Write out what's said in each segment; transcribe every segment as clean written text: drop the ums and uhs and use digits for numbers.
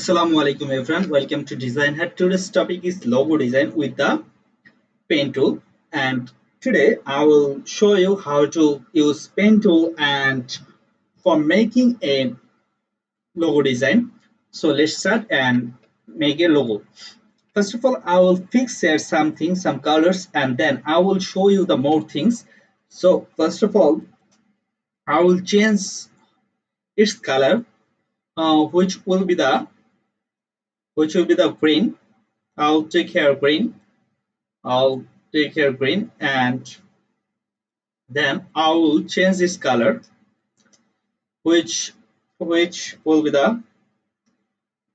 Assalamu alaikum everyone. Welcome to Design Hut. Today's topic is logo design with the pen tool. And today I will show you how to use pen tool and for making a logo design. So let's start and make a logo. First of all, I will fix here something, some colors, and then I will show you the more things. So first of all, I will change its color, which will be the green. I'll take here green. I'll take here green, and then I will change this color, which which will be the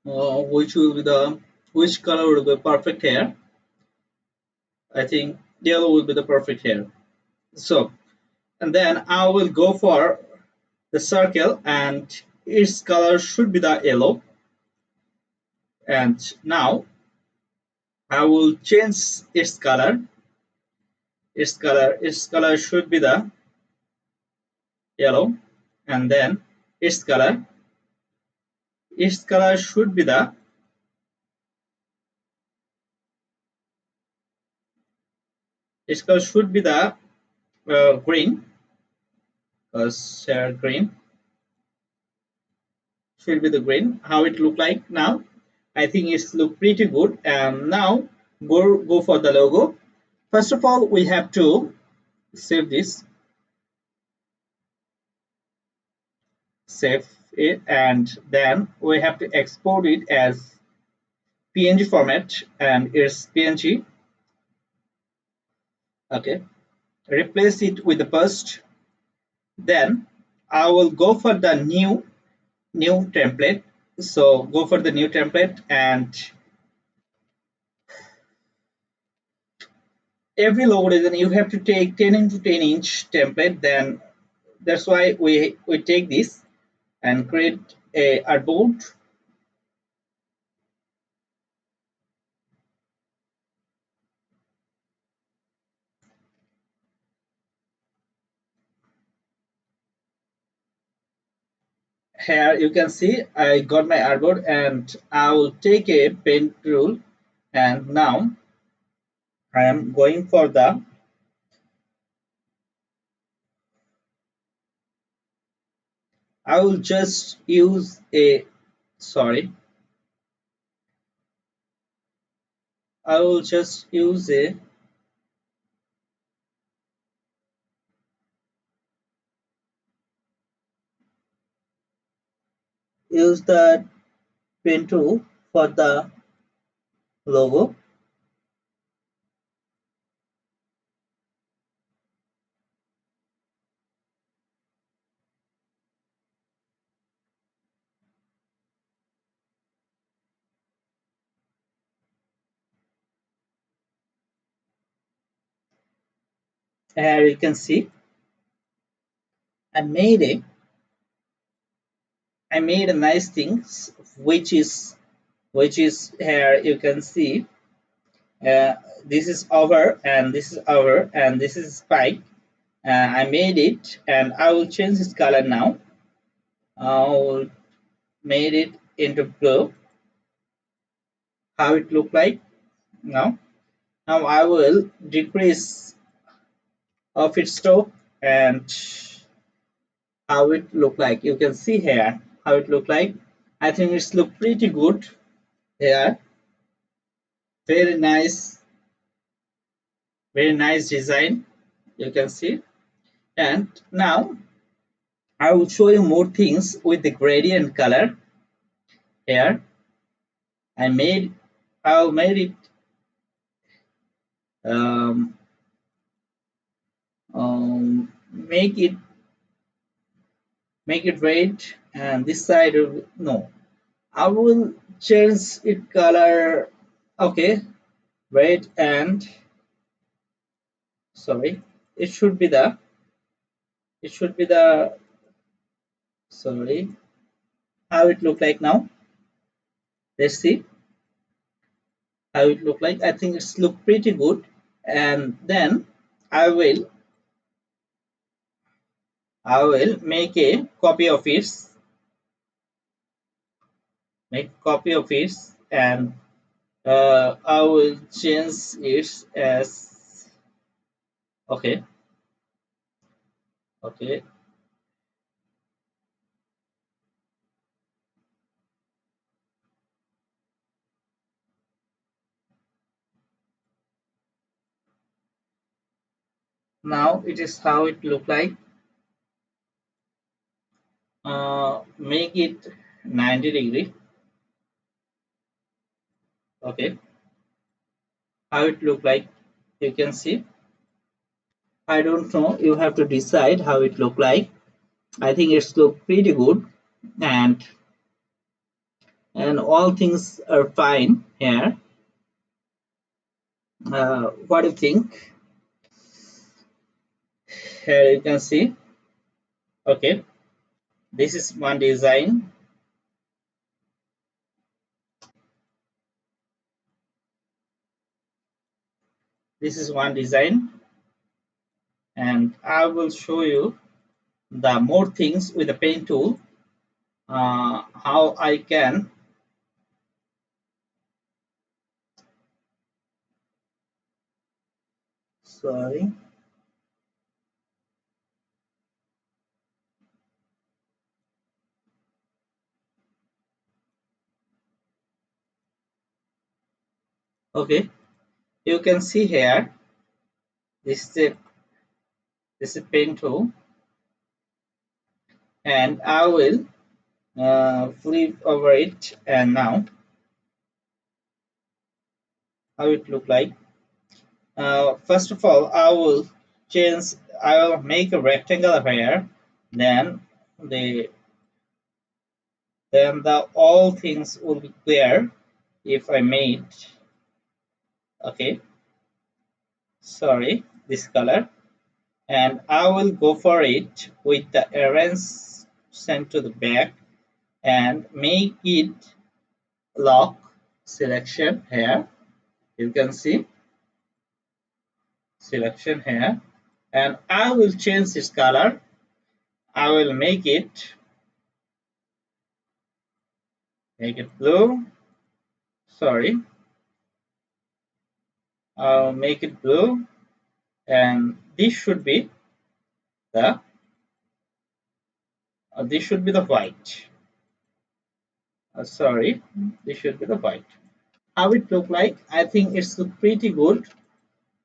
which will be the which color will be perfect here. I think yellow will be the perfect here. So and then I will go for the circle, and its color should be the yellow. And now I will change its color. Its color should be the yellow, and then its color its color should be the its color should be the green, green should be the green. How it look like now? I think it's look pretty good. And now go for the logo. First of all, we have to save this, save it, and then we have to export it as PNG format, and it's PNG. Okay, replace it with the first. Then I will go for the new template. So go for the new template, and every logo design you have to take 10 into 10 inch template. Then that's why we take this and create a artboard. Here you can see I got my artboard, and I will take a pen tool, and now I am going for the I will just use a sorry I will just use the pen tool for the logo. Here you can see I made a nice thing, which is here you can see uh, this is over, and this is over, and this is spike. I made it, and I will change this color now. I'll made it into blue. How it look like now? Now I will decrease of its top, and how it look like. You can see here how it look like. I think it's look pretty good here. Very nice, very nice design. You can see. And now I will show you more things with the gradient color here. I made I made it make it red, and this side no. I will change it color. Okay, red, and sorry, it should be the it should be the sorry. How it look like now? Let's see how it look like. I think it's look pretty good. And then I will make a copy of it. make copy of it, and I will change it as okay. Okay, now it is how it look like. Make it 90 degree. Okay, how it look like, you can see. I don't know, you have to decide how it look like. I think it's look pretty good, and all things are fine here. What do you think? Here you can see. Okay, this is one design. This is one design, and I will show you the more things with the pen tool, how I can. Sorry. Okay, you can see here, this is a pen tool, and I will flip over it, and now how it look like. First of all, I will make a rectangle here, then the all things will be clear if I made. Okay, sorry, this color, and I will go for it with the errands sent to the back, and make it lock selection here. You can see selection here, and I will change this color. I will make it blue. Sorry, I'll make it blue, and the this should be the white. Sorry, this should be the white. How it look like? I think it's look pretty good.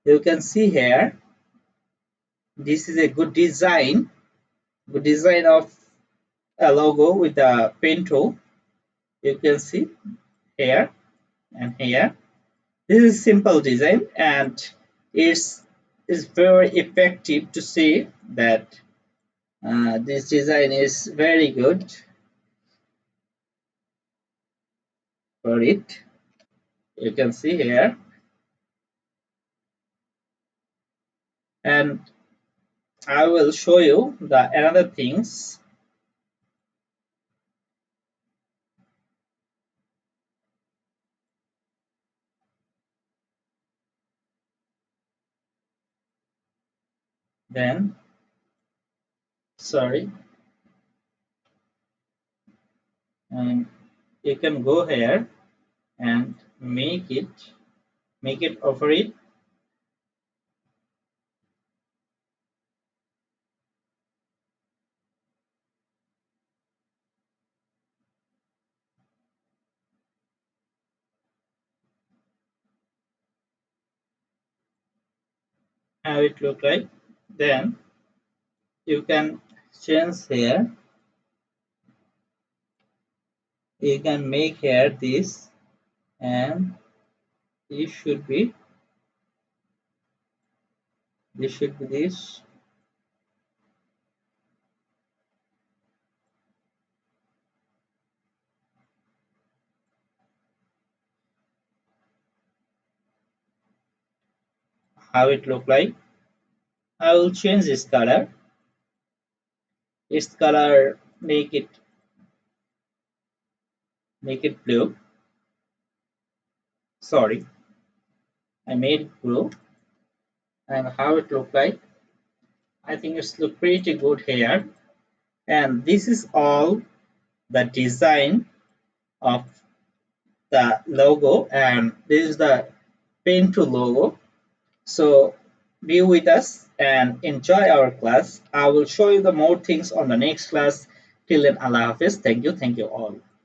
You can see here. This is a good design. Good design of a logo with a pen tool. You can see here and here. This is simple design, and it's very effective to see that this design is very good for it. You can see here, and I will show you the another things. Then sorry, and you can go here and make it over it. How it look like. Then you can change here. You can make here this, and this should be this. How it look like. I will change this color. Its color, make it blue. Sorry, I made it blue. And how it look like. I think it's look pretty good here. And this is all the design of the logo, and this is the paint to logo. So be with us and enjoy our class. I will show you the more things on the next class. Till then, Allah Hafiz. Thank you all.